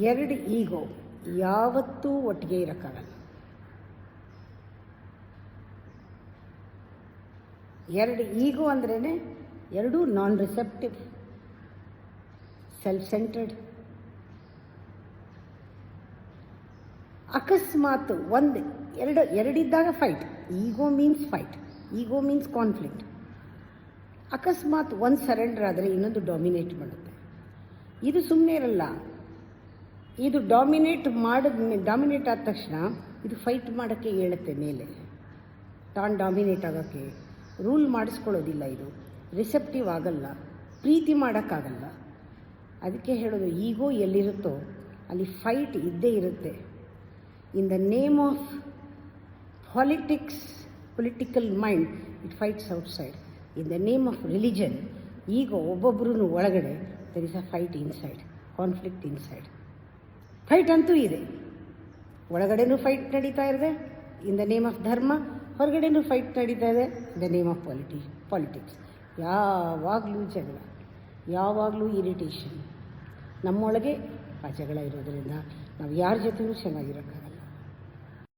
ಎರಡು ಈಗೋ ಯಾವತ್ತೂ ಒಟ್ಟಿಗೆ ಇರೋಕ್ಕಾಗಲ್ಲ. ಎರಡು ಈಗೋ ಅಂದ್ರೇ ಎರಡೂ ನಾನ್ ರಿಸೆಪ್ಟಿವ್, ಸೆಲ್ಫ್ ಸೆಂಟ್ರಡ್. ಅಕಸ್ಮಾತ್ ಎರಡಿದ್ದಾಗ ಫೈಟ್, ಈಗೋ ಮೀನ್ಸ್ ಫೈಟ್, ಈಗೋ ಮೀನ್ಸ್ ಕಾನ್ಫ್ಲಿಕ್ಟ್. ಅಕಸ್ಮಾತ್ ಒಂದು ಸರೆಂಡರ್ ಆದರೆ ಇನ್ನೊಂದು ಡಾಮಿನೇಟ್ ಮಾಡುತ್ತೆ. ಇದು ಸುಮ್ಮನೆ ಇರಲ್ಲ, ಇದು ಡಾಮಿನೇಟ್ ಆದ ತಕ್ಷಣ ಇದು ಫೈಟ್ ಮಾಡೋಕ್ಕೆ ಹೇಳುತ್ತೆ ಮೇಲೆ, ತಾನು ಡಾಮಿನೇಟ್ ಆಗೋಕ್ಕೆ. ರೂಲ್ ಮಾಡಿಸ್ಕೊಳ್ಳೋದಿಲ್ಲ, ಇದು ರಿಸೆಪ್ಟಿವ್ ಆಗಲ್ಲ, ಪ್ರೀತಿ ಮಾಡೋಕ್ಕಾಗಲ್ಲ. ಅದಕ್ಕೆ ಹೇಳೋದು ಈಗೋ ಎಲ್ಲಿರುತ್ತೋ ಅಲ್ಲಿ ಫೈಟ್ ಇದ್ದೇ ಇರುತ್ತೆ. In the name of political mind it fights outside. In the name of religion ego ಒಬ್ಬೊಬ್ಬರೂ ಒಳಗಡೆ there is a fight inside, conflict inside. Fight ಅಂತೂ ಇದೆ, ಒಳಗಡೆನೂ ಫೈಟ್ ನಡೀತಾ ಇದೆ ಇನ್ ದ ನೇಮ್ ಆಫ್ ಧರ್ಮ, ಹೊರಗಡೆನೂ ಫೈಟ್ ನಡೀತಾ ಇದೆ ಇನ್ ದ ನೇಮ್ ಆಫ್ ಪಾಲಿಟಿಕ್ಸ್. ಯಾವಾಗಲೂ ಜಗಳ, ಯಾವಾಗಲೂ ಇರಿಟೇಷನ್. ನಮ್ಮೊಳಗೆ ಆ ಜಗಳ ಇರೋದರಿಂದ ನಾವು ಯಾರ ಜೊತೆನೂ ಚೆನ್ನಾಗಿರೋಕ್ಕಾಗಲ್ಲ.